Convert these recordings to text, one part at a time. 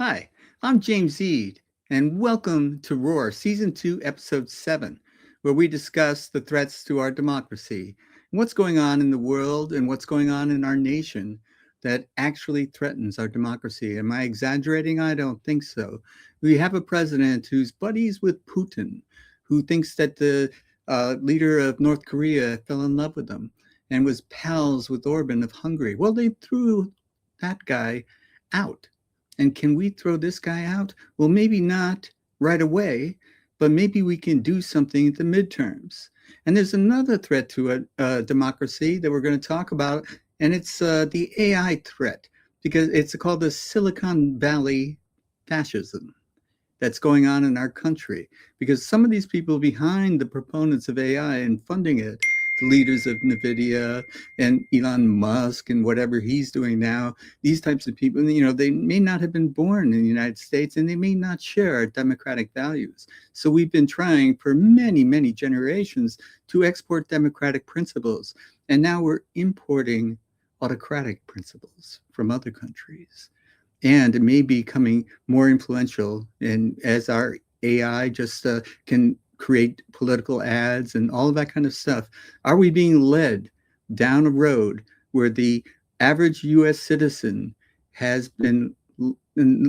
Hi, I'm James Eade, and welcome to Roar, Season 2, Episode 7, where we discuss the threats to our democracy and what's going on in the world and what's going on in our nation that actually threatens our democracy. Am I exaggerating? I don't think so. We have a president who's buddies with Putin, who thinks that the leader of North Korea fell in love with him and was pals with Orban of Hungary. Well, they threw that guy out. And can we throw this guy out? Well, maybe not right away, but maybe we can do something at the midterms. And there's another threat to a democracy that we're going to talk about, and it's the AI threat, because it's called the Silicon Valley fascism that's going on in our country. Because some of these people behind the proponents of AI and funding it, the leaders of NVIDIA and Elon Musk and whatever he's doing now, these types of people, they may not have been born in the United States and they may not share our democratic values. So we've been trying for many, many generations to export democratic principles. And now we're importing autocratic principles from other countries. And it may be becoming more influential. And as our AI just can create political ads and all of that kind of stuff, are we being led down a road where the average US citizen has been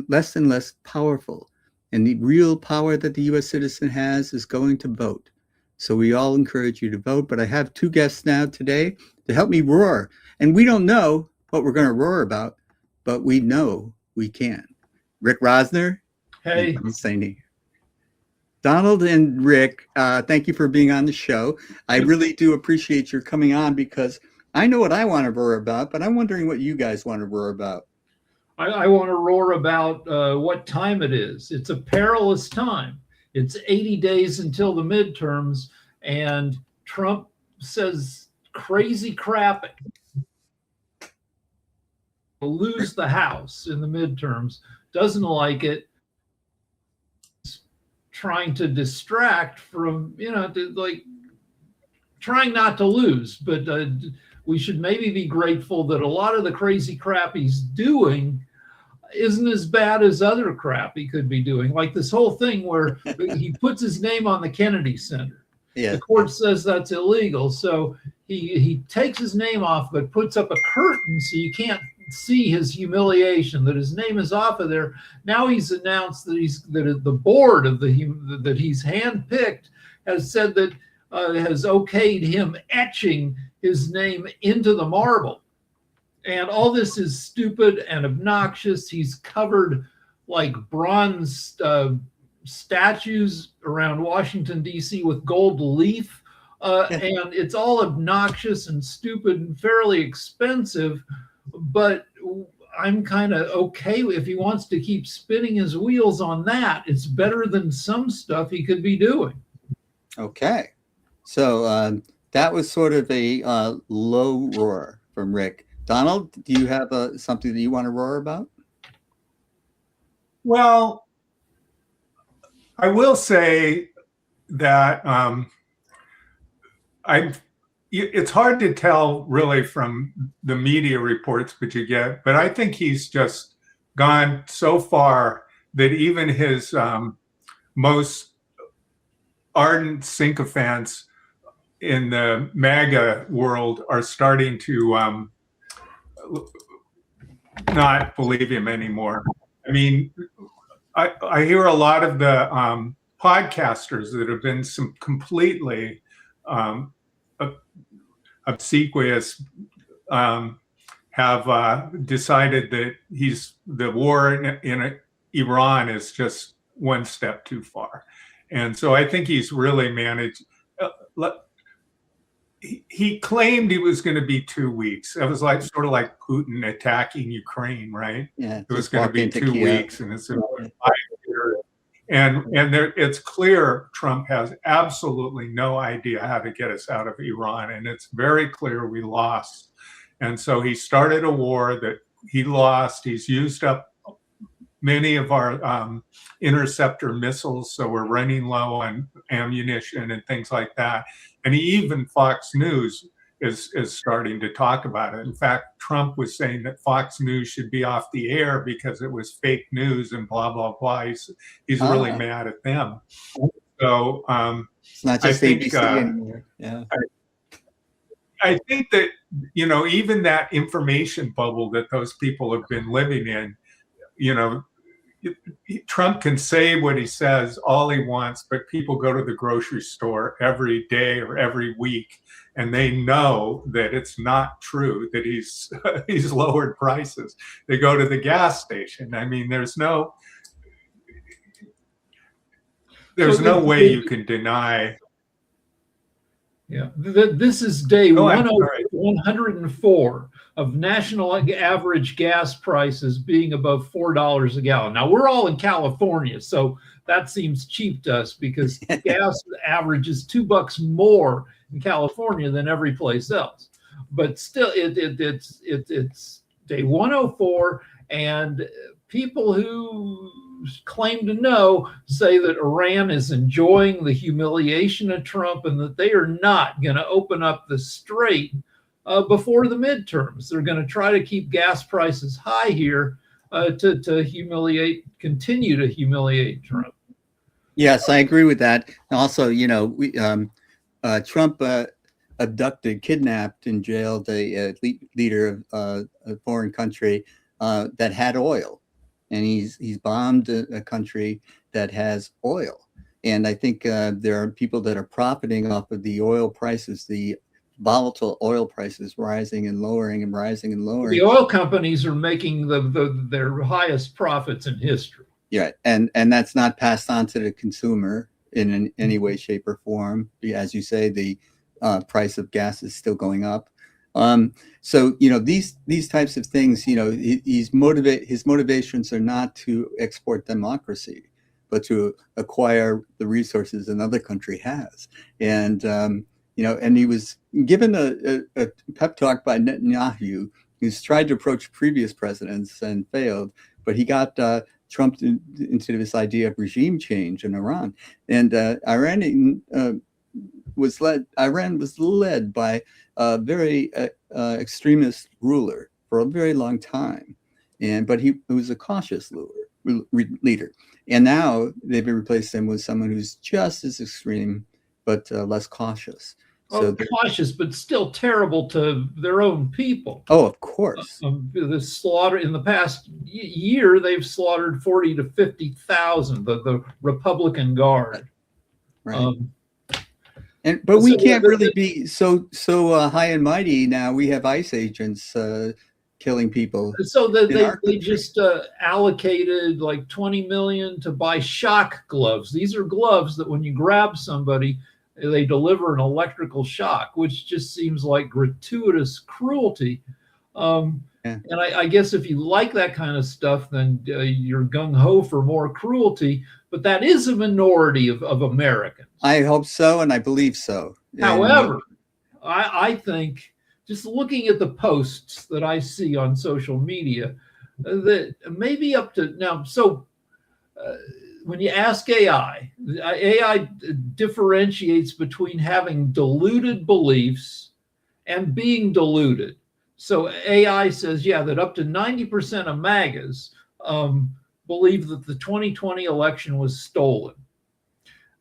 less and less powerful? And the real power that the US citizen has is going to vote. So we all encourage you to vote. But I have two guests now today to help me roar. And we don't know what we're going to roar about, but we know we can. Riick Rosner. Hey. And Saini. Donald and Riick, thank you for being on the show. I really do appreciate your coming on because I know what I want to roar about, but I'm wondering what you guys want to roar about. I want to roar about what time it is. It's a perilous time. It's 80 days until the midterms, and Trump says crazy crap. Will lose the House in the midterms, doesn't like it, trying to distract from, trying not to lose. But we should maybe be grateful that a lot of the crazy crap he's doing isn't as bad as other crap he could be doing. Like this whole thing where he puts his name on the Kennedy Center. Yeah. The court says that's illegal. So he takes his name off, but puts up a curtain so you can't see his humiliation, that his name is off of there. Now he's announced that the board of that he's handpicked has said that has okayed him etching his name into the marble. And all this is stupid and obnoxious. He's covered like bronze statues around Washington, D.C. with gold leaf. And it's all obnoxious and stupid and fairly expensive. But I'm kind of okay if he wants to keep spinning his wheels on that. It's better than some stuff he could be doing. Okay. So that was sort of a low roar from Riick. Donald, do you have something that you want to roar about? Well, I will say that it's hard to tell really from the media reports that you get, but I think he's just gone so far that even his most ardent sycophants in the MAGA world are starting to not believe him anymore. I mean, I hear a lot of the podcasters that have been some completely obsequious have decided that the war in Iran is just one step too far. And so I think he's really managed. He claimed it was going to be 2 weeks. It was like sort of like Putin attacking Ukraine, right? Yeah, it was going to be 2 weeks, and it's 5 years. And it's clear Trump has absolutely no idea how to get us out of Iran, and it's very clear we lost. And so he started a war that he lost. He's used up many of our interceptor missiles, so we're running low on ammunition and things like that. And he even, Fox News is starting to talk about it. In fact, Trump was saying that Fox News should be off the air because it was fake news and blah, blah, blah. He's really mad at them. So it's not just ABC anymore. Yeah. I think that, you know, even that information bubble that those people have been living in, you know, Trump can say what he says all he wants, but people go to the grocery store every day or every week, and they know that it's not true that he's he's lowered prices. They go to the gas station. I mean, there's no way you can deny. Yeah, this is day 104 of national average gas prices being above $4 a gallon. Now, we're all in California, so that seems cheap to us because gas averages $2 more in California than every place else. But still, it's day 104, and people who claim to know say that Iran is enjoying the humiliation of Trump and that they are not going to open up the strait before the midterms. They're going to try to keep gas prices high here to continue to humiliate Trump. Yes, I agree with that. Also, you know, Trump kidnapped and jailed a leader of a foreign country that had oil. And he's bombed a country that has oil. And I think there are people that are profiting off of the oil prices, the volatile oil prices rising and lowering and rising and lowering. The oil companies are making their highest profits in history. Yeah, and that's not passed on to the consumer in any way, shape, or form. As you say, the price of gas is still going up. So, you know, these types of things, you know, his motivations are not to export democracy, but to acquire the resources another country has. And, you know, and he was given a pep talk by Netanyahu, who's tried to approach previous presidents and failed, but he got Trump into this idea of regime change in Iran. And Iran was led by a very extremist ruler for a very long time, but he was a cautious leader. And now they've replaced him with someone who's just as extreme, but less cautious. So cautious, but still terrible to their own people. Oh, of course. The slaughter in the past year, they've slaughtered 40 to 50,000. The Republican Guard. Right. But we can't really be so high and mighty now. We have ICE agents killing people. So they just allocated like $20 million to buy shock gloves. These are gloves that when you grab somebody, they deliver an electrical shock, which just seems like gratuitous cruelty. And I guess if you like that kind of stuff, then you're gung-ho for more cruelty. But that is a minority of Americans. I hope so, and I believe so. However, I think, just looking at the posts that I see on social media, that maybe up to now, so when you ask AI differentiates between having deluded beliefs and being deluded. So AI says, yeah, that up to 90% of MAGAs believe that the 2020 election was stolen.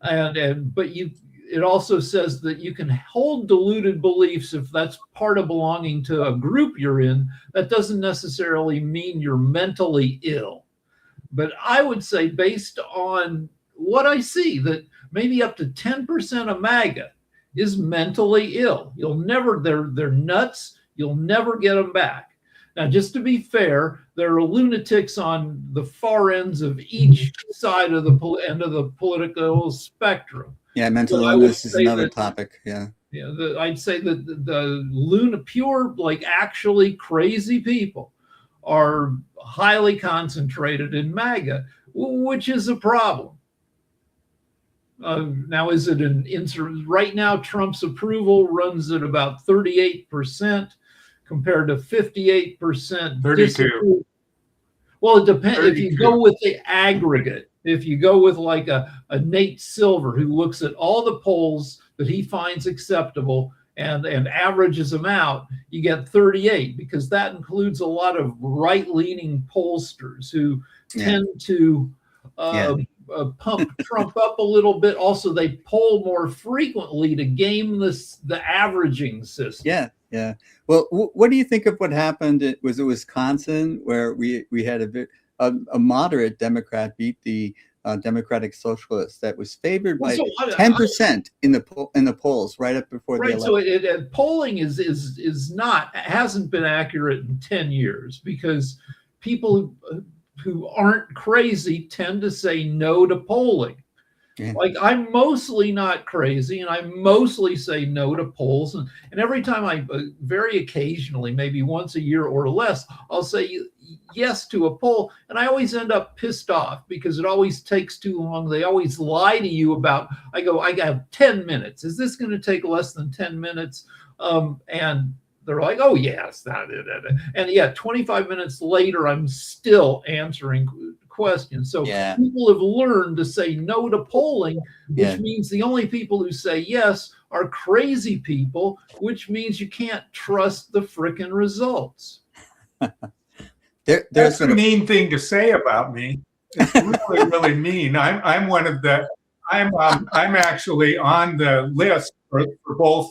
But it also says that you can hold deluded beliefs if that's part of belonging to a group you're in. That doesn't necessarily mean you're mentally ill. But I would say, based on what I see, that maybe up to 10% of MAGA is mentally ill. They're nuts. You'll never get them back. Now, just to be fair, there are lunatics on the far ends of each side of the end of the political spectrum. Yeah, mental illness is another topic. Yeah. Yeah, I'd say that the pure, like actually crazy people are highly concentrated in MAGA, which is a problem. Now, is it right now, Trump's approval runs at about 38% compared to 58%. 32. Well, it depends. 32. If you go with the aggregate, if you go with like a Nate Silver, who looks at all the polls that he finds acceptable and averages them out, you get 38, because that includes a lot of right-leaning pollsters who tend to pump Trump up a little bit. Also, they poll more frequently to game the averaging system. Yeah. Well, what do you think of what happened? Was it Wisconsin, where we had a moderate Democrat beat the Democratic Socialist that was favored by 10% in the polls right up before the election? So polling hasn't been accurate in 10 years, because people who aren't crazy tend to say no to polling. Yeah. Like, I'm mostly not crazy, and I mostly say no to polls. And every time very occasionally, maybe once a year or less, I'll say yes to a poll. And I always end up pissed off because it always takes too long. They always lie to you about, I got 10 minutes. Is this going to take less than 10 minutes? And they're like, oh, yes. And 25 minutes later, I'm still answering questions. So people have learned to say no to polling, which means the only people who say yes are crazy people, which means you can't trust the frickin' results. That's a mean thing to say about me. It's really, really mean. I'm one of the. I'm actually on the list for both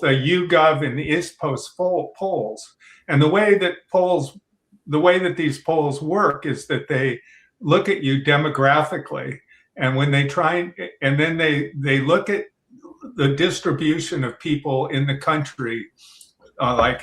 the YouGov and the ISPOS polls. And the way that these polls work is that they look at you demographically, and when they and then they look at the distribution of people in the country, by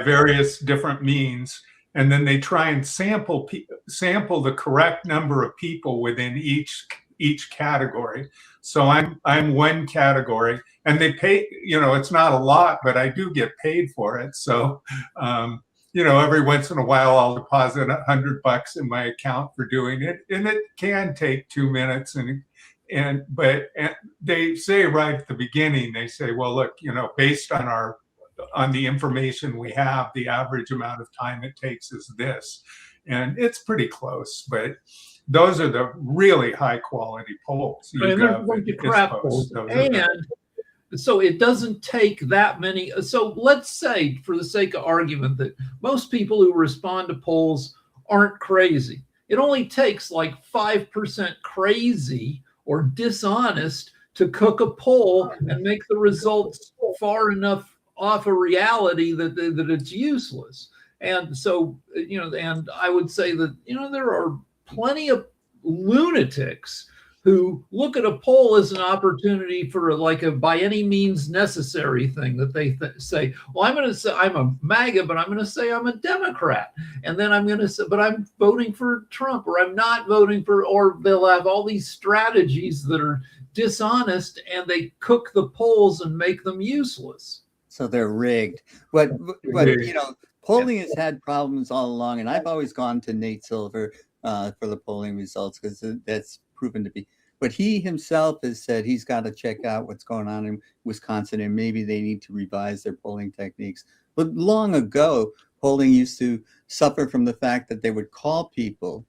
various different means, and then they try and sample the correct number of people within each category. So I'm one category, and they pay. It's not a lot, but I do get paid for it. So. Every once in a while I'll deposit $100 in my account for doing it, and it can take 2 minutes. But they say right at the beginning, they say, well, look, based on the information we have, the average amount of time it takes is this, and it's pretty close. But those are the really high quality polls. So it doesn't take that many. So let's say, for the sake of argument, that most people who respond to polls aren't crazy. It only takes like 5% crazy or dishonest to cook a poll and make the results far enough off of reality that it's useless. And so, and I would say that, there are plenty of lunatics who look at a poll as an opportunity for like a by any means necessary thing, that they say, well, I'm going to say I'm a MAGA, but I'm going to say I'm a Democrat. And then I'm going to say, but I'm voting for Trump, or I'm not voting for, or they'll have all these strategies that are dishonest, and they cook the polls and make them useless. So they're rigged. But polling has had problems all along, and I've always gone to Nate Silver for the polling results, because that's proven to be. But he himself has said he's got to check out what's going on in Wisconsin, and maybe they need to revise their polling techniques. But long ago, polling used to suffer from the fact that they would call people,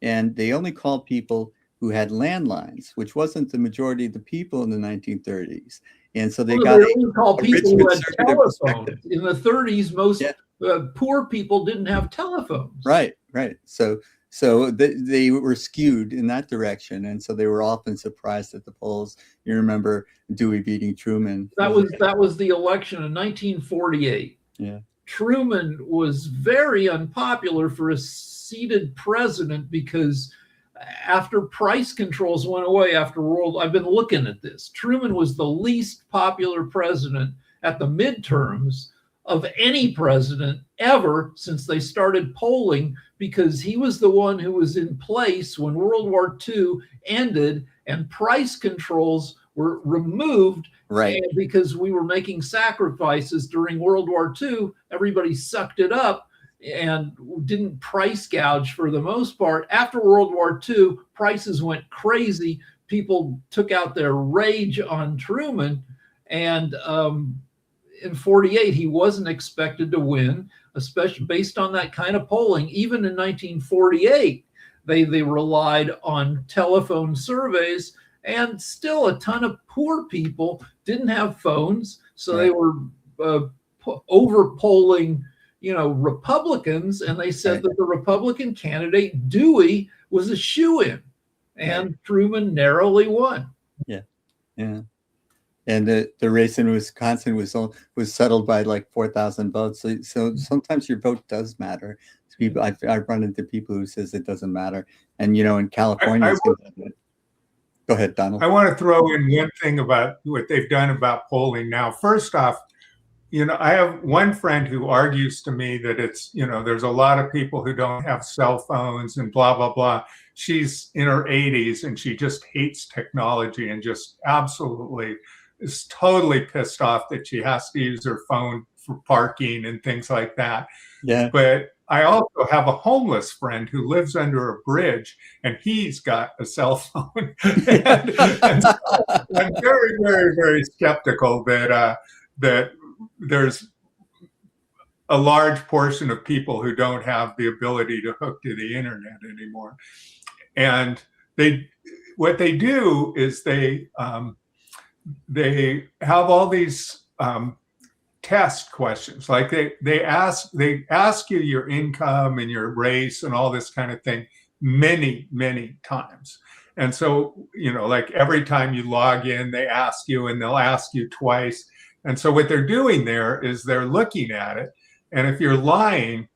and they only called people who had landlines, which wasn't the majority of the people in the 1930s. And so they only call people who had telephones. In the 30s, most poor people didn't have telephones. Right. So they were skewed in that direction, and so they were often surprised at the polls. You remember Dewey beating Truman. That was the election in 1948. Yeah, Truman was very unpopular for a seated president, because after price controls went away I've been looking at this. Truman was the least popular president at the midterms of any president ever since they started polling, because he was the one who was in place when World War II ended and price controls were removed. Right. And because we were making sacrifices during World War II, everybody sucked it up and didn't price gouge for the most part. After World War II, prices went crazy. People took out their rage on Truman, and in 48, he wasn't expected to win, especially based on that kind of polling. Even in 1948, they relied on telephone surveys, And still a ton of poor people didn't have phones, so they were over polling, Republicans, and they said that the Republican candidate Dewey was a shoo-in, and Truman narrowly won. Yeah. And the race in Wisconsin was settled by like 4,000 votes. So sometimes your vote does matter. People, I've run into people who says it doesn't matter. And in California, go ahead, Donald. I want to throw in one thing about what they've done about polling now. First off, I have one friend who argues to me that it's, there's a lot of people who don't have cell phones and blah, blah, blah. She's in her 80s and she just hates technology and just absolutely is totally pissed off that she has to use her phone for parking and things like that. Yeah. But I also have a homeless friend who lives under a bridge and he's got a cell phone. and so I'm very, very, very skeptical that there's a large portion of people who don't have the ability to hook to the internet anymore. And what they do is they have all these test questions. Like they ask you your income and your race and all this kind of thing many, many times. And so, like every time you log in, they ask you, and they'll ask you twice. And so what they're doing there is they're looking at it. And if you're lying,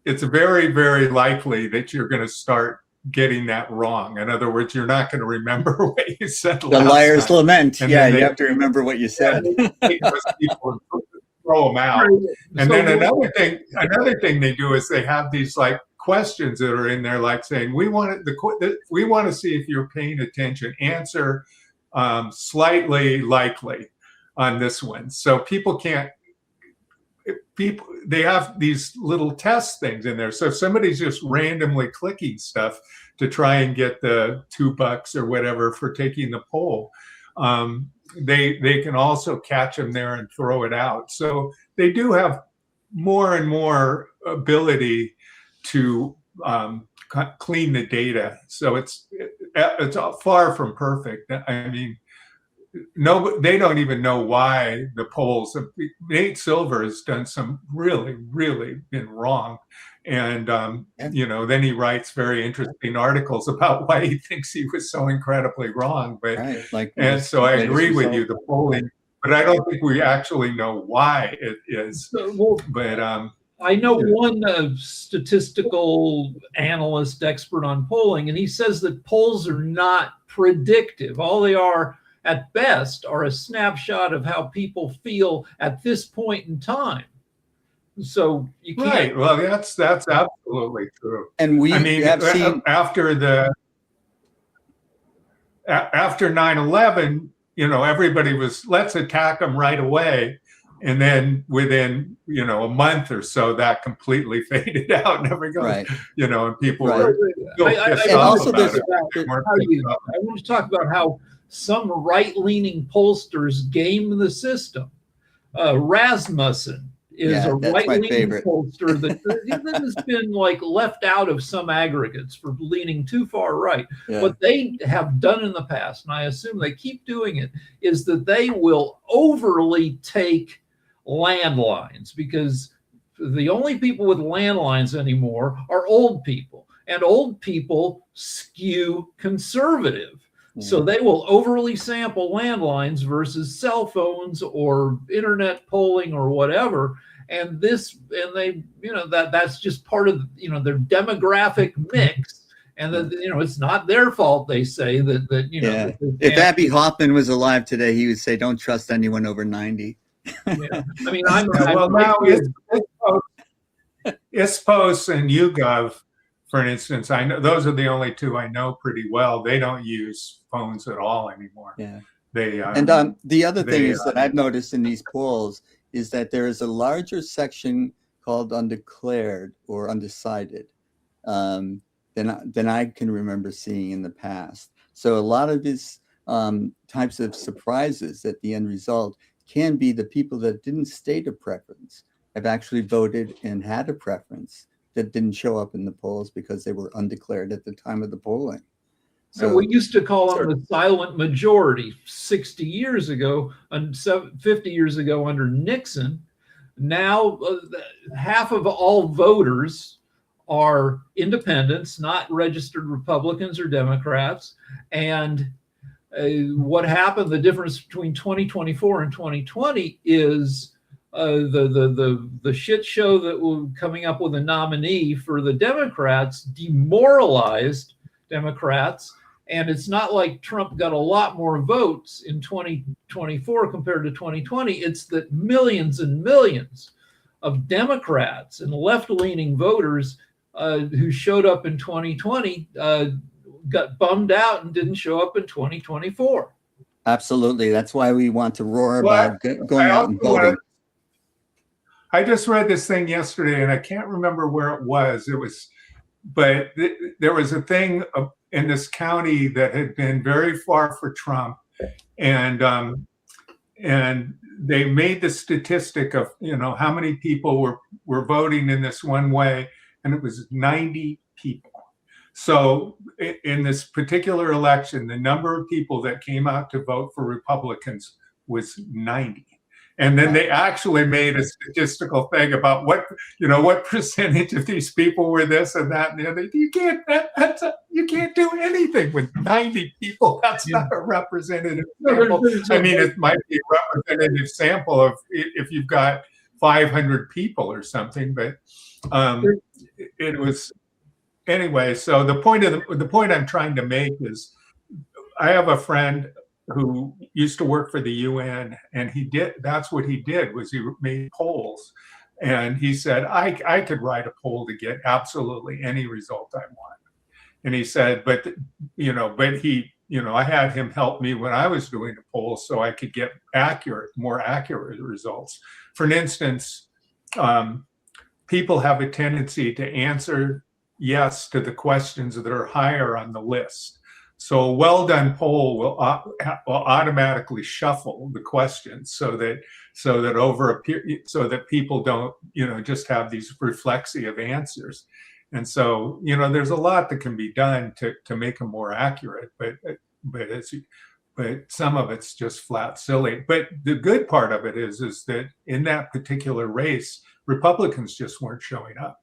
it's very, very likely that you're going to start getting that wrong. In other words, you're not going to remember what you said. The liar's time. lament. And yeah, you have to remember what you said. Take those people and throw them out. And then another thing they do is they have these like questions that are in there, like saying, we want to see if you're paying attention. Answer slightly likely on this one. So they have these little test things in there. So if somebody's just randomly clicking stuff to try and get the $2 or whatever for taking the poll, they can also catch them there and throw it out. So they do have more and more ability to clean the data. So it's far from perfect. I mean, they don't even know why the polls. Nate Silver has done some really, really been wrong, and then he writes very interesting articles about why he thinks he was so incredibly wrong. But so I agree with you, the polling, but I don't think we actually know why it is. But I know one statistical analyst expert on polling, and he says that polls are not predictive. All they are, at best, are a snapshot of how people feel at this point in time. So you can't. Right. Well, that's absolutely true. And we have seen after 9/11, everybody was, let's attack them right away. And then within, a month or so, that completely faded out. Never goes, right. And people right. were still pissed off about it. I want to talk about how some right-leaning pollsters game the system. Rasmussen is a right-leaning pollster that has been like left out of some aggregates for leaning too far right. Yeah. What they have done in the past, and I assume they keep doing it, is that they will overly take landlines, because the only people with landlines anymore are old people, and old people skew conservative. So they will overly sample landlines versus cell phones or internet polling or whatever. And that's just part of, their demographic mix. And that, it's not their fault, they say that. If Abby Hoffman was alive today, he would say, don't trust anyone over 90. I mean, now ISPOS and YouGov, for instance, I know those are the only two I know pretty well. They don't use phones at all anymore. Yeah. And the other thing is that I've noticed in these polls is that there is a larger section called undeclared or undecided than I can remember seeing in the past. So a lot of these types of surprises at the end result can be the people that didn't state a preference have actually voted and had a preference that didn't show up in the polls because they were undeclared at the time of the polling. So we used to call them the silent majority 60 years ago and 50 years ago under Nixon. Now, half of all voters are independents, not registered Republicans or Democrats. And what happened, the difference between 2024 and 2020 is the shit show that was coming up with a nominee for the Democrats demoralized Democrats. And it's not like Trump got a lot more votes in 2024 compared to 2020. It's that millions and millions of Democrats and left-leaning voters who showed up in 2020 got bummed out and didn't show up in 2024. Absolutely. That's why we want to roar about going out and voting. I just read this thing yesterday, and I can't remember where it was. But there was a thing in this county that had been very far for Trump, and they made the statistic of how many people were voting in this one way, and it was 90 people. So in this particular election, the number of people that came out to vote for Republicans was 90. And then they actually made a statistical thing about what percentage of these people were this and that and the other. You can't do anything with 90 people. That's not a representative sample. I mean, it might be a representative sample of if you've got 500 people or something, but it was anyway. So the point I'm trying to make is, I have a friend who used to work for the UN, and that's what he did, was he made polls. And he said, I could write a poll to get absolutely any result I want. And he said, but I had him help me when I was doing the polls so I could get more accurate results. For instance, people have a tendency to answer yes to the questions that are higher on the list. So a well-done poll will automatically shuffle the questions so that people don't just have these reflexive answers. And so there's a lot that can be done to make them more accurate, but some of it's just flat silly. But the good part of it is that in that particular race, Republicans just weren't showing up.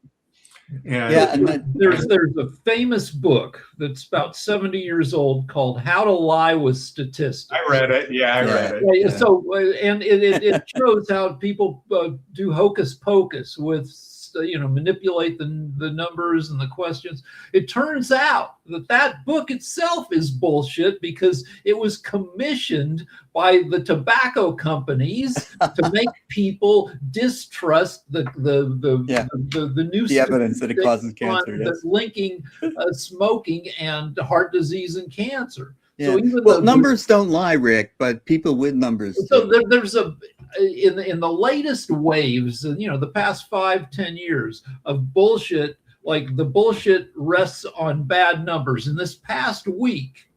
And there's a famous book that's about 70 years old called "How to Lie with Statistics." I read it. I read it. Yeah. So, and it shows how people do hocus pocus with, manipulate the numbers and the questions. It turns out that book itself is bullshit because it was commissioned by the tobacco companies to make people distrust the evidence that it causes cancer. That's linking smoking and heart disease and cancer. Yeah. So numbers don't lie, Rick, but people with numbers. So there's in the latest waves, the past 5-10 years of bullshit, like the bullshit rests on bad numbers. In this past week,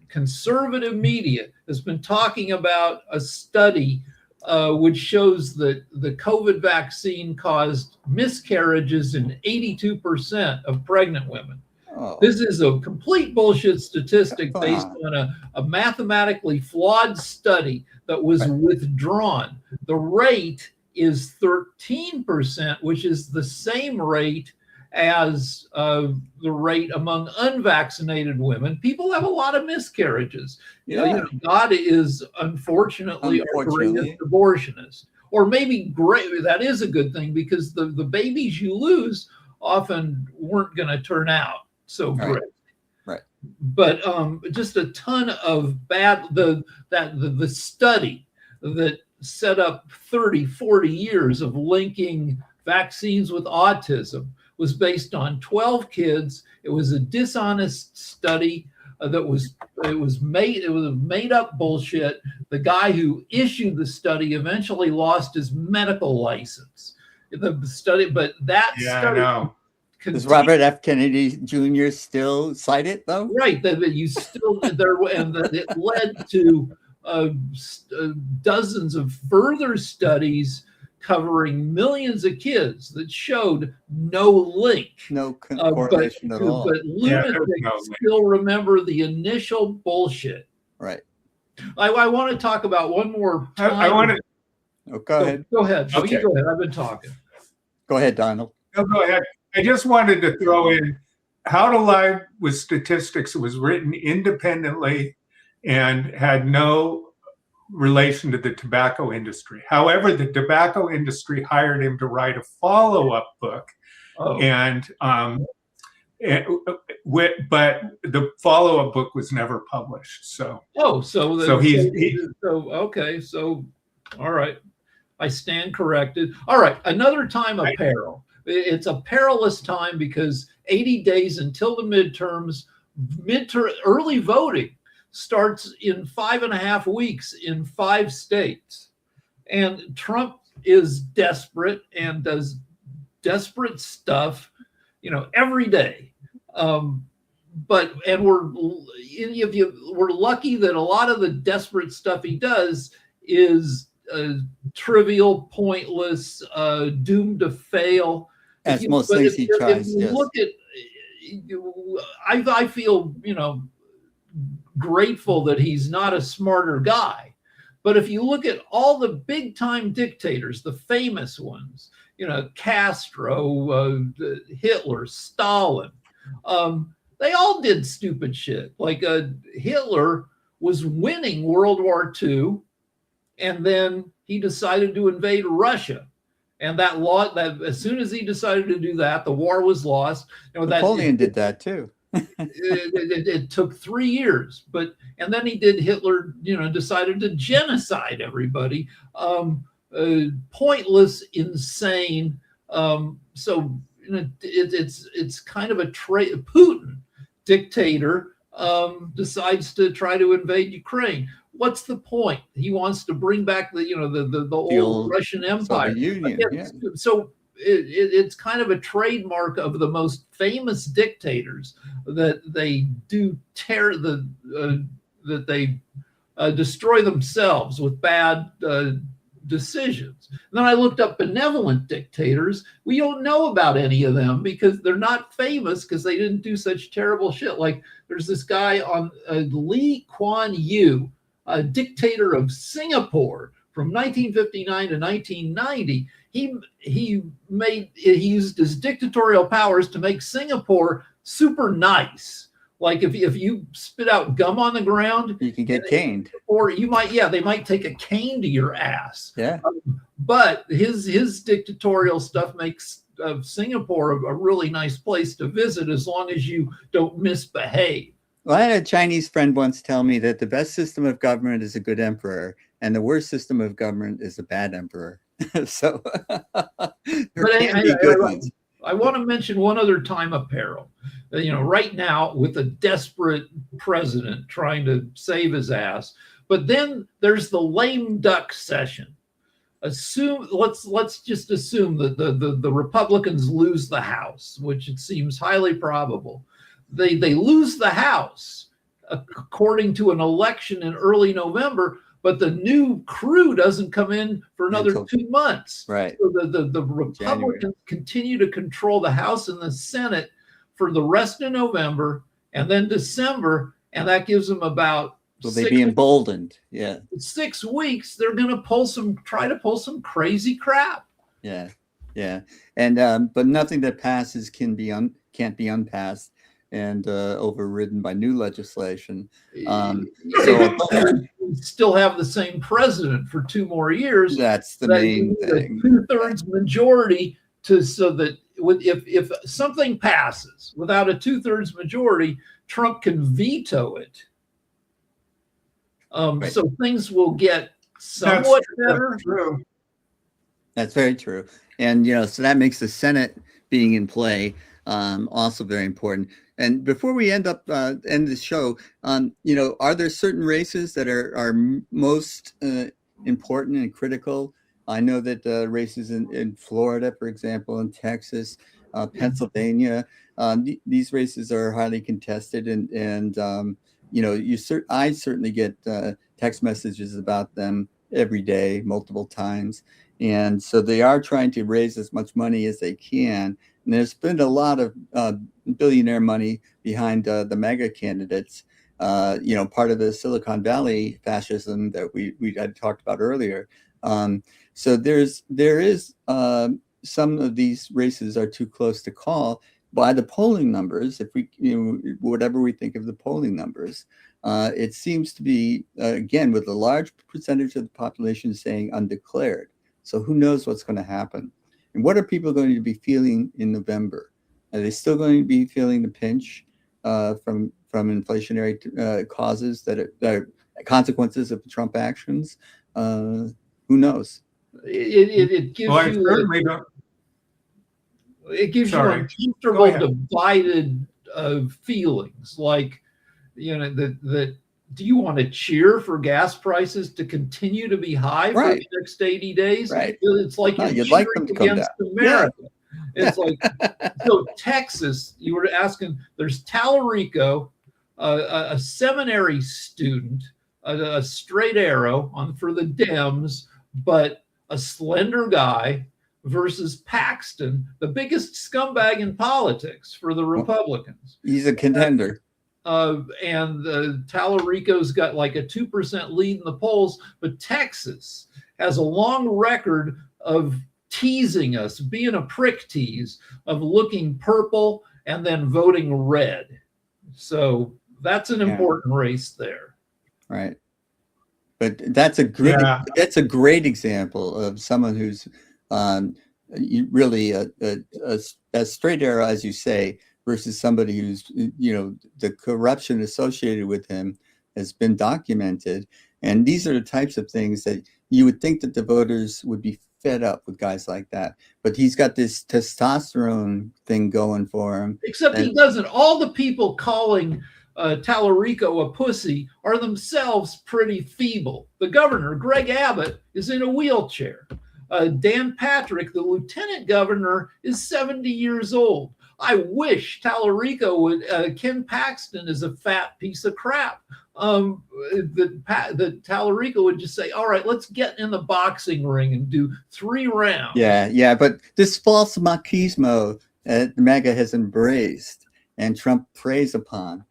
conservative media has been talking about a study which shows that the COVID vaccine caused miscarriages in 82% of pregnant women. Oh. This is a complete bullshit statistic based on a mathematically flawed study that was withdrawn. The rate is 13%, which is the same rate as the rate among unvaccinated women. People have a lot of miscarriages. God is unfortunately our greatest abortionist. Or maybe that is a good thing, because the babies you lose often weren't going to turn out so great. Right. But just a ton of bad, the study that set up 30-40 years of linking vaccines with autism was based on 12 kids. It was a dishonest study it was made up bullshit. The guy who issued the study eventually lost his medical license. The study, but that study. I know. Does Robert F. Kennedy Jr. still cite it, though? Right, that you still there, and that it led to dozens of further studies covering millions of kids that showed no link. No But correlation at all. lunatics still remember the initial bullshit. Right. I want to talk about one more time. I want to. Oh, go ahead. Go ahead. No, Okay. you go ahead. I've been talking. Go ahead, Donald. No, go ahead. I just wanted to throw in How to Lie with Statistics. It was written independently and had no relation to the tobacco industry. However, the tobacco industry hired him to write a follow-up book, but the follow-up book was never published. So okay. So all right, I stand corrected. All right, another time of peril. It's a perilous time because 80 days until the midterms, early voting starts in 5.5 weeks in 5 states. And Trump is desperate and does desperate stuff, every day. We're lucky that a lot of the desperate stuff he does is trivial, pointless, doomed to fail. As most things he tries. Yes. Look at, I feel, grateful that he's not a smarter guy. But if you look at all the big time dictators, the famous ones, Castro, Hitler, Stalin, they all did stupid shit. Like Hitler was winning World War II, and then he decided to invade Russia. And that as soon as he decided to do that, the war was lost. Napoleon did that too. It took 3 years, and then he did Hitler, decided to genocide everybody. Pointless, insane. So it's kind of a Putin, dictator, decides to try to invade Ukraine. What's the point? He wants to bring back the old Russian Empire. Union, yeah. So it's kind of a trademark of the most famous dictators that they do that they destroy themselves with bad decisions. And then I looked up benevolent dictators. We don't know about any of them because they're not famous because they didn't do such terrible shit. Like there's this guy on Lee Kuan Yew, a dictator of Singapore from 1959 to 1990. He used his dictatorial powers to make Singapore super nice. Like if you spit out gum on the ground, you can get caned, or they might take a cane to your ass. Yeah. But his dictatorial stuff makes Singapore a really nice place to visit as long as you don't misbehave. Well, I had a Chinese friend once tell me that the best system of government is a good emperor, and the worst system of government is a bad emperor. So there can be good ones. I want to mention one other time of peril. Right now with a desperate president trying to save his ass, but then there's the lame duck session. Let's just assume that the Republicans lose the House, which it seems highly probable. They lose the House according to an election in early November, but the new crew doesn't come in for another 2 months. Right. So the Republicans continue to control the House and the Senate for the rest of November and then December, and that gives them about. Will they be emboldened? Yeah. 6 weeks. They're going to try to pull some crazy crap. Yeah, yeah, and but nothing that passes can't be unpassed and overridden by new legislation. So still have the same president for 2 more years. That's the main thing. 2/3 majority so that if something passes without a 2/3 majority, Trump can veto it. Right. So things will get somewhat better. That's very true. And, so that makes the Senate being in play also very important. And before we end the show, are there certain races that are most important and critical? I know that races in Florida, for example, in Texas, Pennsylvania, these races are highly contested, and I certainly get text messages about them every day, multiple times, And so they are trying to raise as much money as they can. And there's been a lot of billionaire money behind the mega candidates. Part of the Silicon Valley fascism that we had talked about earlier. So there is some of these races are too close to call by the polling numbers. If we, whatever we think of the polling numbers, it seems to be again with a large percentage of the population saying undeclared. So who knows what's going to happen? And what are people going to be feeling in November? Are they still going to be feeling the pinch from inflationary causes that are consequences of Trump actions? Who knows? It gives Well, I you certainly don't. it gives Sorry. you Go uncomfortable, ahead. divided feelings. Like, that do you want to cheer for gas prices to continue to be high for Right. the next 80 days? Right. It's like No, you're you'd cheering like them to come against down. America. It's like, so Texas, you were asking, there's Tallarico, a seminary student, a straight arrow for the Dems, but a slender guy, versus Paxton, the biggest scumbag in politics for the Republicans. He's a contender. And Tallarico's got like a 2% lead in the polls, but Texas has a long record of teasing us, being a prick tease, of looking purple and then voting red. So that's an important race there. Right. But that's a great example of someone who's really a straight arrow, as you say, versus somebody who's, the corruption associated with him has been documented. And these are the types of things that you would think that the voters would be fed up with guys like that. But he's got this testosterone thing going for him. Except he doesn't. All the people calling Tallarico a pussy are themselves pretty feeble. The governor, Greg Abbott, is in a wheelchair. Dan Patrick, the lieutenant governor, is 70 years old. I wish Tallarico would. Ken Paxton is a fat piece of crap. That Tallarico would just say, "All right, let's get in the boxing ring and do 3 rounds." Yeah. But this false machismo that MAGA has embraced and Trump preys upon.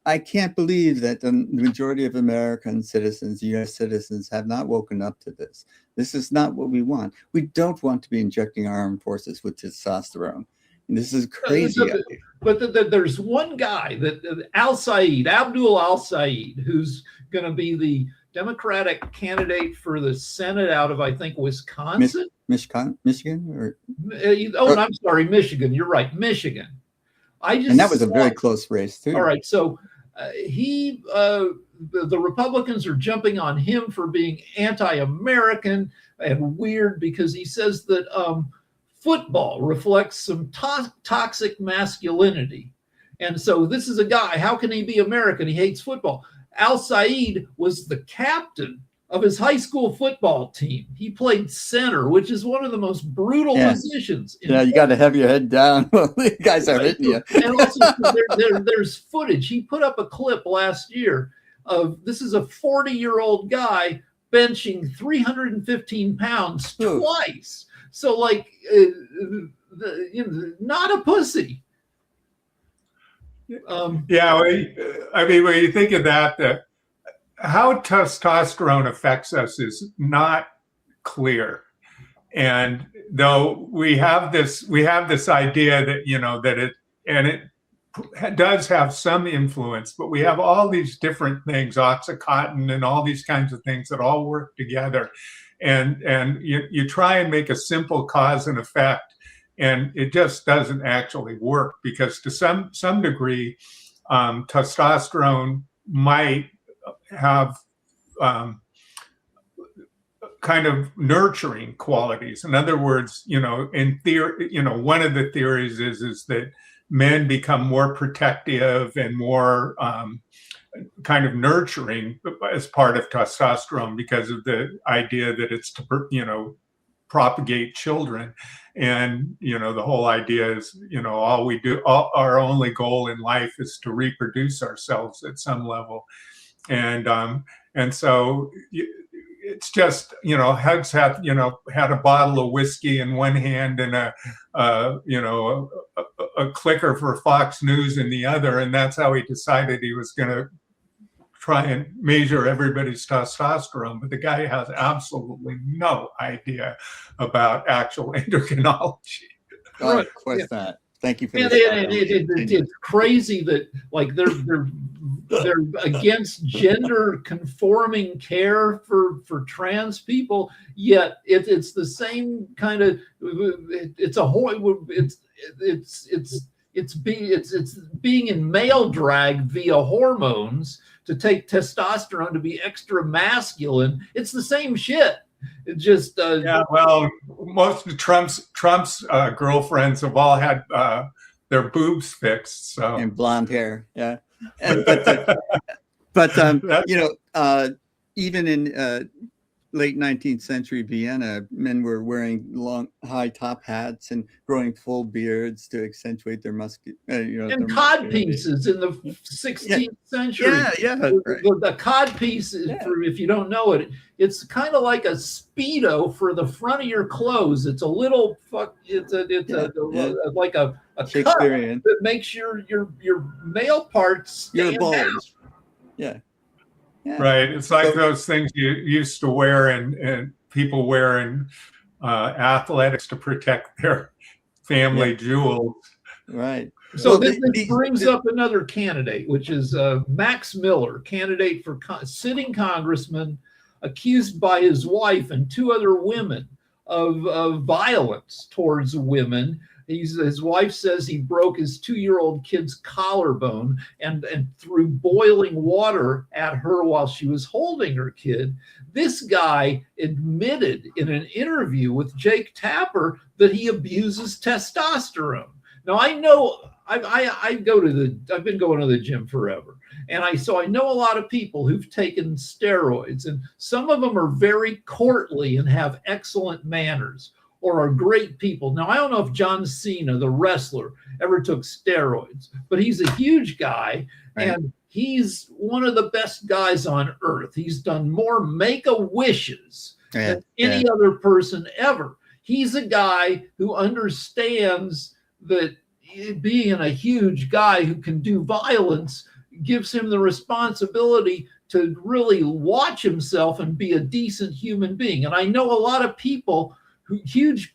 I can't believe that the majority of American citizens, U.S. citizens, have not woken up to this. This is not what we want. We don't want to be injecting our armed forces with testosterone. And this is crazy. But there's one guy, Abdul Al-Sayed, who's going to be the Democratic candidate for the Senate out of, I think, Wisconsin? Michigan? I'm sorry, Michigan. You're right, Michigan. And that was a very close race, too. All right, so the Republicans are jumping on him for being anti-American and weird because he says that football reflects some toxic masculinity. And so this is a guy, how can he be American? He hates football. Al-Sayed was the captain of his high school football team. He played center, which is one of the most brutal positions. You got to have your head down. The guys are hitting you. And also, there's footage. He put up a clip last year of, this is a 40-year-old guy benching 315 pounds twice. So, like, not a pussy. When you think of that, how testosterone affects us is not clear. And though we have this idea that it does have some influence, but we have all these different things, Oxycontin and all these kinds of things that all work together. And you try and make a simple cause and effect, and it just doesn't actually work, because to some degree, testosterone might have kind of nurturing qualities. In other words, in theory, one of the theories is that men become more protective and more kind of nurturing as part of testosterone because of the idea that it's to, propagate children. And, the whole idea is, our only goal in life is to reproduce ourselves at some level. And so it's just, Hugs had a bottle of whiskey in one hand and a clicker for Fox News in the other, and that's how he decided he was going to try and measure everybody's testosterone. But the guy has absolutely no idea about actual endocrinology. Oh, of course not. Thank you for And this. it's crazy that like they're against gender conforming care for trans people, yet it's the same kind of it's being in male drag via hormones to take testosterone to be extra masculine. It's the same shit. It just yeah. Well, most of Trump's girlfriends have all had their boobs fixed, so and blonde hair. Yeah, but even in late 19th century Vienna, men were wearing long, high top hats and growing full beards to accentuate their and cod pieces in the 16th century. Yeah. The cod piece, if you don't know it, it's kind of like a Speedo for the front of your clothes. It's a little like a cut that makes your male parts stand out. Yeah. Right. It's like those things you used to wear and people wear in athletics to protect their family jewels. Right. So this brings up another candidate, which is Max Miller, candidate for sitting congressman, accused by his wife and two other women of violence towards women. His wife says he broke his 2-year-old kid's collarbone and threw boiling water at her while she was holding her kid. This guy admitted in an interview with Jake Tapper that he abuses testosterone. Now I know I've been going to the gym forever, and I know a lot of people who've taken steroids, and some of them are very courtly and have excellent manners, or are great people. Now, I don't know if John Cena, the wrestler, ever took steroids, but he's a huge guy, and he's one of the best guys on earth. He's done more Make-A-Wishes than any other person ever. He's a guy who understands that being a huge guy who can do violence gives him the responsibility to really watch himself and be a decent human being. And I know a lot of people huge,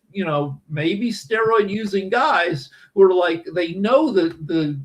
maybe steroid using guys who are like, they know that the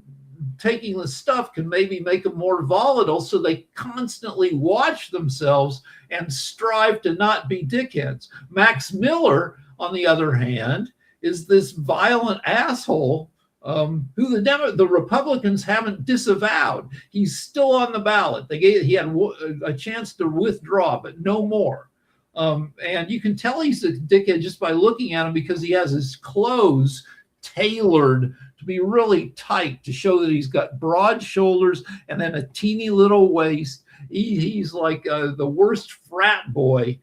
taking the stuff can maybe make them more volatile. So they constantly watch themselves and strive to not be dickheads. Max Miller, on the other hand, is this violent asshole who the Republicans haven't disavowed. He's still on the ballot. He had a chance to withdraw, but no more. And you can tell he's a dickhead just by looking at him, because he has his clothes tailored to be really tight to show that he's got broad shoulders and then a teeny little waist. He's like the worst frat boy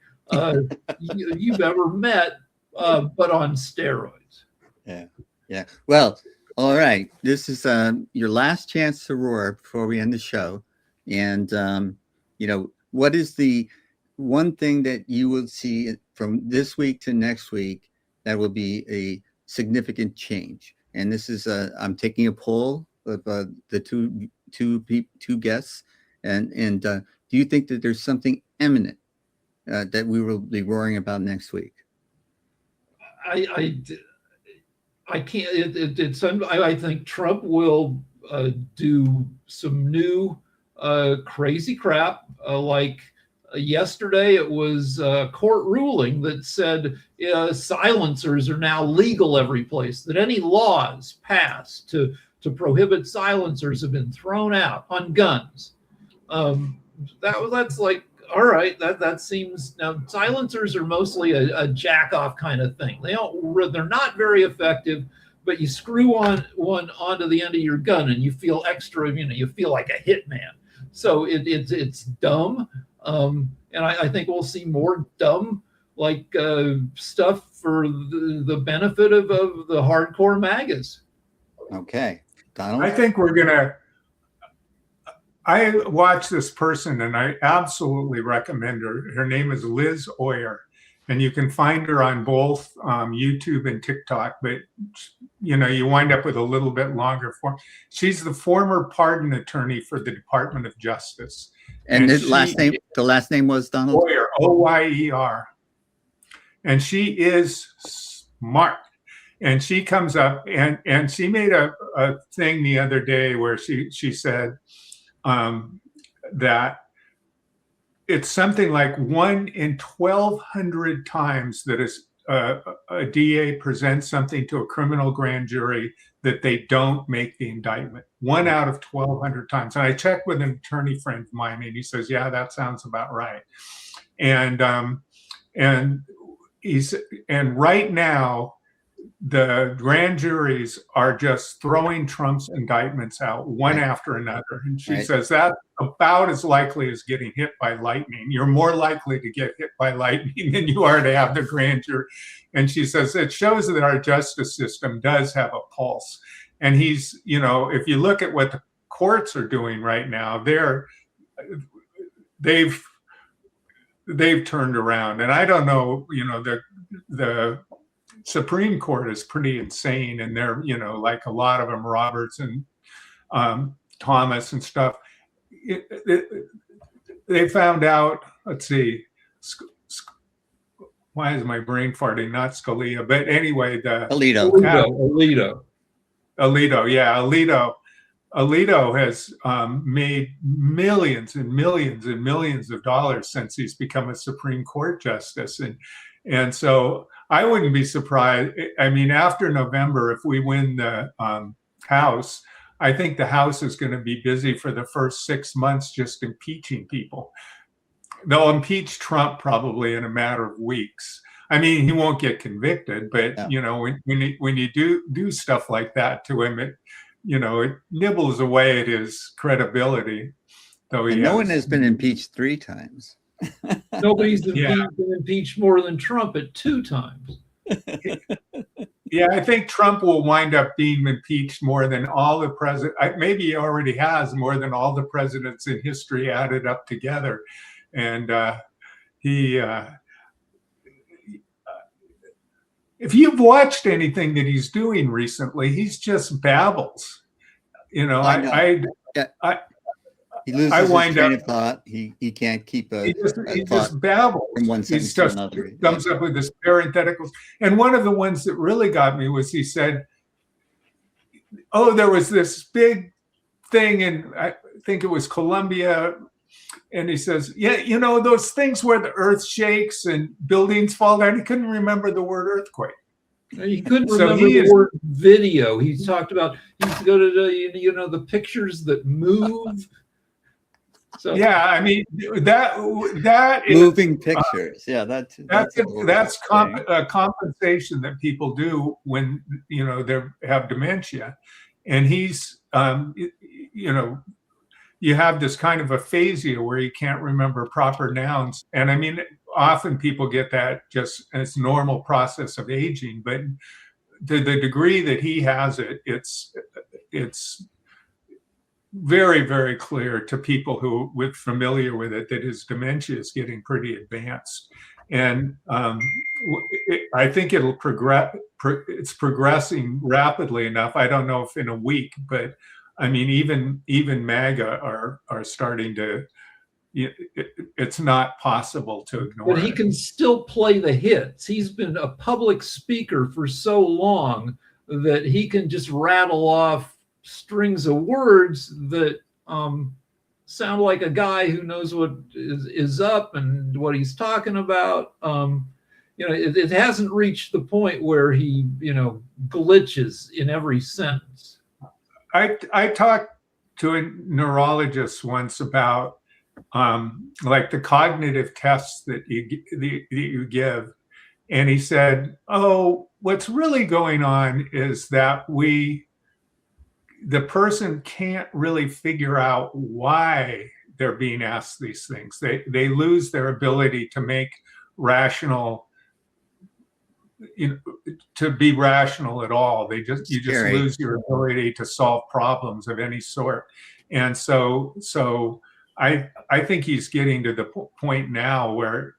you've ever met, but on steroids. Yeah. Well, all right. This is your last chance to roar before we end the show. And, what is the one thing that you will see from this week to next week that will be a significant change? And this is I'm taking a poll of the two guests, and do you think that there's something imminent that we will be roaring about next week? I can't. I think Trump will do some new crazy crap like. Yesterday, it was a court ruling that said silencers are now legal every place, that any laws passed to prohibit silencers have been thrown out on guns. That's like, all right, that seems, now silencers are mostly a jack off kind of thing. They're not very effective, but you screw one onto the end of your gun and you feel extra, you feel like a hitman. So it's dumb. And I think we'll see more dumb stuff for the benefit of the hardcore MAGAs. Okay, Donald. I think we're gonna. I watched this person, and I absolutely recommend her. Her name is Liz Oyer, and you can find her on both YouTube and TikTok. But you wind up with a little bit longer form. She's the former pardon attorney for the Department of Justice, And the last name was Donald Oyer, Oyer, and she is smart. And she comes up and she made a thing the other day where she said that it's something like 1 in 1,200 times that a DA presents something to a criminal grand jury that they don't make the indictment. 1 out of 1,200 times. And I checked with an attorney friend of mine, and he says, "Yeah, that sounds about right." And right now, the grand juries are just throwing Trump's indictments out one after another. And she says that's about as likely as getting hit by lightning. You're more likely to get hit by lightning than you are to have the grand jury. And she says it shows that our justice system does have a pulse. And he's, if you look at what the courts are doing right now, they've turned around. And I don't know, the Supreme Court is pretty insane, and they're, like a lot of them, Roberts and Thomas and stuff. They found out, let's see, why is my brain farting? Not Scalia, but anyway, Alito. Alito has made millions and millions and millions of dollars since he's become a Supreme Court justice, and so I wouldn't be surprised. I mean, after November, if we win the House, I think the House is going to be busy for the first 6 months just impeaching people. They'll impeach Trump probably in a matter of weeks. I mean, he won't get convicted, but when you do stuff like that to him, it nibbles away at his credibility. Though no one has been impeached 3 times. Nobody's been impeached more than Trump at 2 times. Yeah, I think Trump will wind up being impeached more than all the presidents. Maybe he already has more than all the presidents in history added up together. And if you've watched anything that he's doing recently, he's just babbles. He loses his train of thought. He can't keep he just babbles from one sentence to another. He comes up with this parentheticals. And one of the ones that really got me was he said, "Oh, there was this big thing in, I think it was Colombia." And he says, "Yeah, those things where the earth shakes and buildings fall down." He couldn't remember the word earthquake. He couldn't remember the word video. He talked about, he used to go to the pictures that move. So yeah, I mean that moving is, pictures. That's compensation that people do when they have dementia, and he's you have this kind of aphasia where you can't remember proper nouns, and I mean often people get that just as normal process of aging, but to the degree that he has it, it's very, very clear to people who are familiar with it that his dementia is getting pretty advanced. And I think it'll progress. It's progressing rapidly enough. I don't know if in a week, but I mean, even MAGA are starting to. It's not possible to ignore. But he can still play the hits. He's been a public speaker for so long that he can just rattle off strings of words that sound like a guy who knows what is up and what he's talking about. It hasn't reached the point where he glitches in every sentence. I talked to a neurologist once about like the cognitive tests that you give, and he said, "Oh, what's really going on is that the person can't really figure out why they're being asked these things. They lose their ability to make rational, to be rational at all. You just lose your ability to solve problems of any sort." And so I think he's getting to the point now where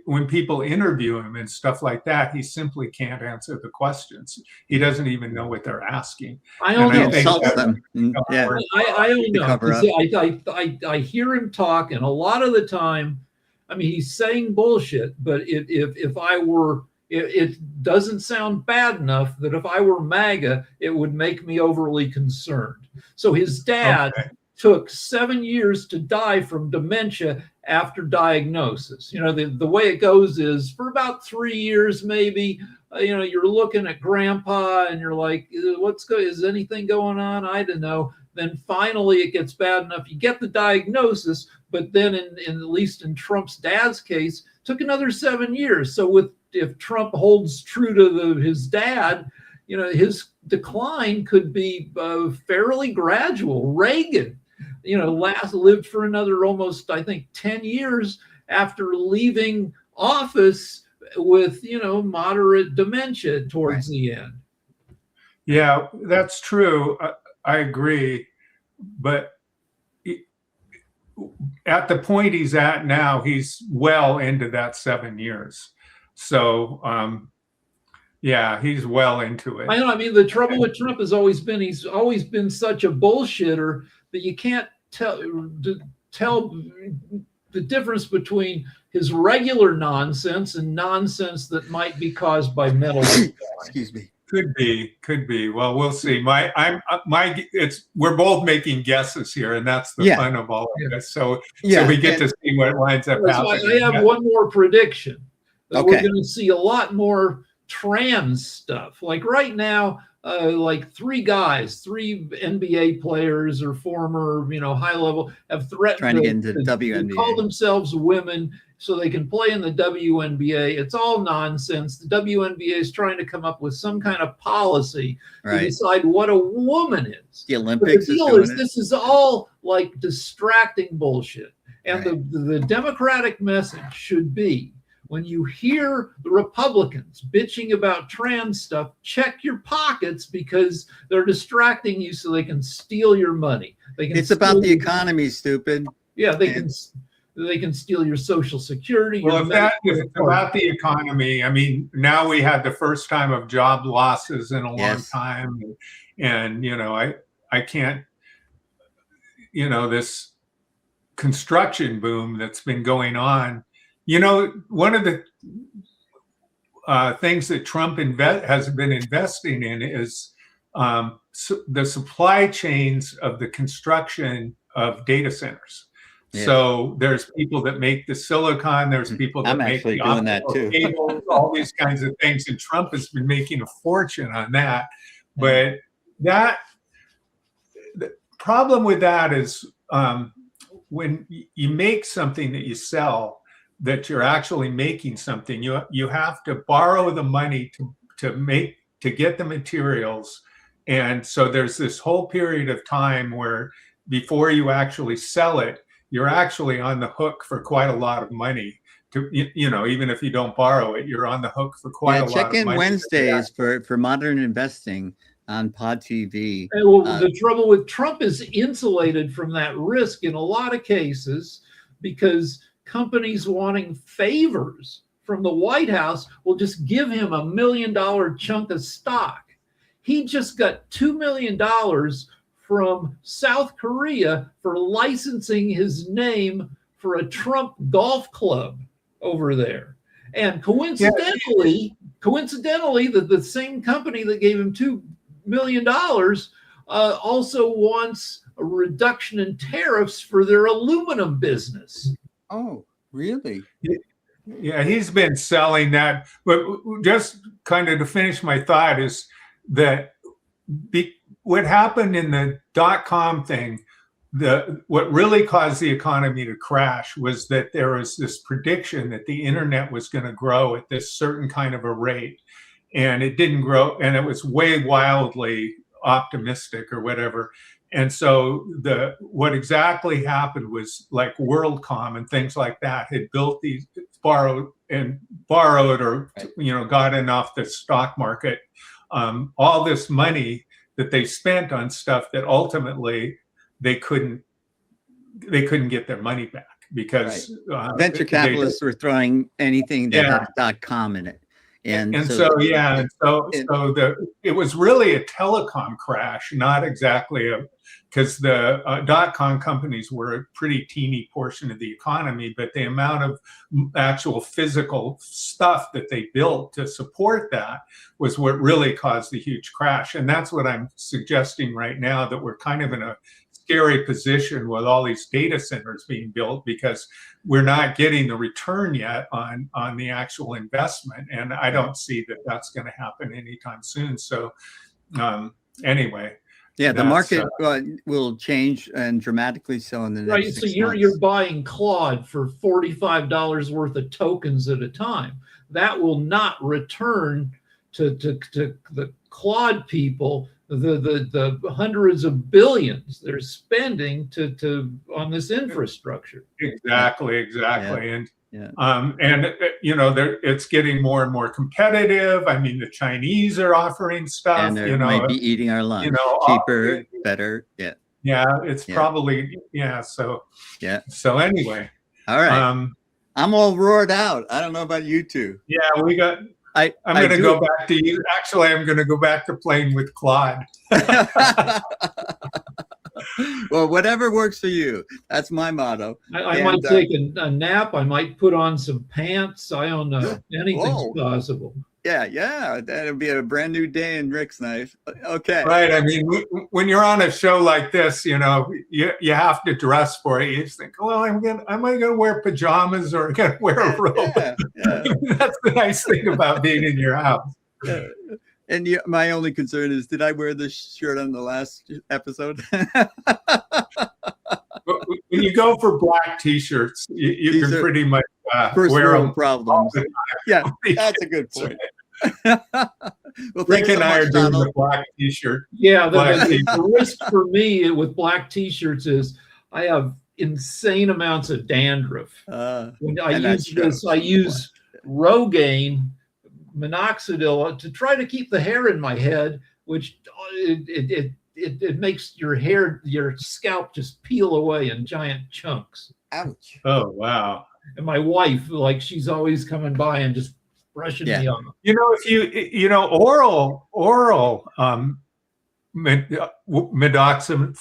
when people interview him and stuff like that, he simply can't answer the questions. He doesn't even know what they're asking. I don't He know. insults them. Yeah. I don't know. cover 'Cause up. I hear him talk, and a lot of the time, I mean, he's saying bullshit. But if I were, it doesn't sound bad enough that if I were MAGA, it would make me overly concerned. So his dad took 7 years to die from dementia after diagnosis. You know, the way it goes is for about 3 years, maybe, you know, you're looking at grandpa and you're like, is anything going on? I don't know. Then finally it gets bad enough. You get the diagnosis, but then in at least in Trump's dad's case, took another 7 years. So if Trump holds true to his dad, you know, his decline could be fairly gradual. Reagan, you know, lived for another almost, I think, 10 years after leaving office with, you know, moderate dementia towards the end. Yeah, that's true. I agree. But at the point he's at now, he's well into that 7 years. So, yeah, he's well into it. I know. I mean, the trouble with Trump has always been he's always been such a bullshitter that you can't tell the difference between his regular nonsense and nonsense that might be caused by mental. Excuse me. Could be. Well, we'll see. We're both making guesses here, and that's the fun of all of this. So we get to see what winds up happening. I have one more prediction. Okay. We're going to see a lot more trans stuff. Like right now, like three NBA players or former, you know, high level have threatened trying to get into the WNBA. Call themselves women so they can play in the WNBA. It's all nonsense. The WNBA is trying to come up with some kind of policy to decide what a woman is. The Olympics. But the deal is this is all like distracting bullshit. And the Democratic message should be, when you hear the Republicans bitching about trans stuff, check your pockets because they're distracting you so they can steal your money. It's about the economy, stupid. Yeah, they can steal your Social Security. Well, if it's about the economy, I mean, now we had the first time of job losses in a long time. And, you know, I can't, you know, this construction boom that's been going on. You know, one of the things that Trump has been investing in is the supply chains of the construction of data centers. Yeah. So there's people that make the silicon, there's people that make the optical cables, all these kinds of things, and Trump has been making a fortune on that. But the problem with that is when you make something that you sell, that you're actually making something, you have to borrow the money to get the materials. And so there's this whole period of time where before you actually sell it, you're actually on the hook for quite a lot of money. You know, even if you don't borrow it, you're on the hook for quite a lot of money. Check in Wednesdays for Modern Investing on Pod TV. Well, the trouble with Trump is insulated from that risk in a lot of cases because companies wanting favors from the White House will just give him $1 million chunk of stock. He just got $2 million from South Korea for licensing his name for a Trump golf club over there. And coincidentally, the same company that gave him $2 million also wants a reduction in tariffs for their aluminum business. Oh, really? Yeah, he's been selling that. But just kind of to finish my thought is that what happened in the .com thing, what really caused the economy to crash was that there was this prediction that the internet was going to grow at this certain kind of a rate, and it didn't grow, and it was way wildly optimistic or whatever. And so what exactly happened was like WorldCom and things like that had built these, borrowed or, you know, got enough the stock market, all this money that they spent on stuff that ultimately they couldn't get their money back because venture capitalists were throwing anything that had .com in it. And so it was really a telecom crash, not exactly because the .com companies were a pretty teeny portion of the economy, but the amount of actual physical stuff that they built to support that was what really caused the huge crash. And that's what I'm suggesting right now, that we're kind of in a scary position with all these data centers being built because we're not getting the return yet on the actual investment, and I don't see that that's going to happen anytime soon. So anyway, the market will change, and dramatically so in the next 6 months. So you're buying Claude for $45 worth of tokens at a time. That will not return to the Claude people the hundreds of billions they're spending on this infrastructure. Exactly. And it's getting more and more competitive. I mean, the Chinese are offering stuff, and they might be eating our lunch, cheaper, better. It's probably so anyway, all right. I'm all roared out. I don't know about you two. We got I'm going to go back to you. Actually, I'm going to go back to playing with Claude. Well, whatever works for you. That's my motto. I might take a nap. I might put on some pants. I don't know. Anything's possible. Yeah. That'll be a brand new day in Riick's life. Okay. Right. I mean, when you're on a show like this, you have to dress for it. You just think, well, am I going to wear pajamas or going to wear a robe? That's the nice thing about being in your house. And my only concern is, did I wear this shirt on the last episode? When you go for black T-shirts, you can pretty much first wear world problems. Yeah, that's a good point. Well, Riick and I are doing the black T-shirt. Yeah, the risk for me with black T-shirts is I have insane amounts of dandruff. When I use Rogaine minoxidil to try to keep the hair in my head, which it makes your scalp just peel away in giant chunks. Ouch. Oh, wow. And my wife, she's always coming by and just brushing me on. If oral midoxam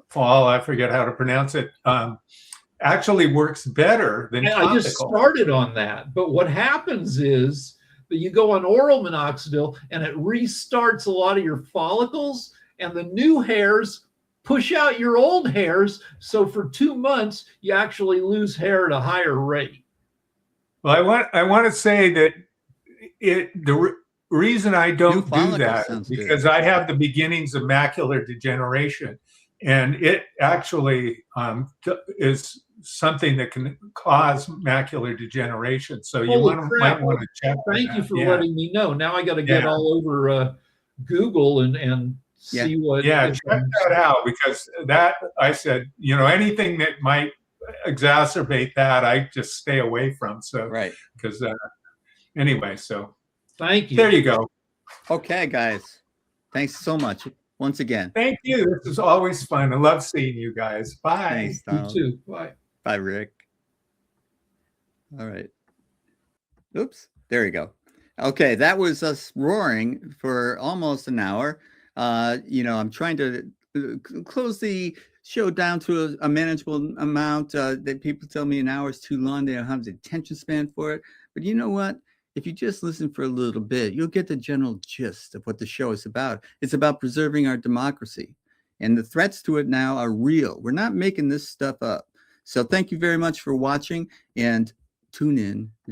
fall, I forget how to pronounce it, actually works better than topical. I just started on that. But what happens is that you go on oral minoxidil and it restarts a lot of your follicles, and the new hairs push out your old hairs. So for 2 months, you actually lose hair at a higher rate. Well, I want to say that the reason I don't do that is because I have the beginnings of macular degeneration, and it actually is something that can cause macular degeneration. So you might want to check. Thank you for letting me know. Now I got to get all over Google and see what. Yeah, check that out, because that I said, anything that might exacerbate that, I just stay away from. So because anyway, so thank you. There you go. Okay, guys, thanks so much once again. Thank you. This is always fun. I love seeing you guys. Bye. Thanks, you too. Bye. Bye, Riick. All right. Oops. There you go. Okay, that was us roaring for almost an hour. I'm trying to close the show down to a manageable amount. That people tell me an hour is too long. They don't have the attention span for it. But you know what? If you just listen for a little bit, you'll get the general gist of what the show is about. It's about preserving our democracy. And the threats to it now are real. We're not making this stuff up. So thank you very much for watching, and tune in next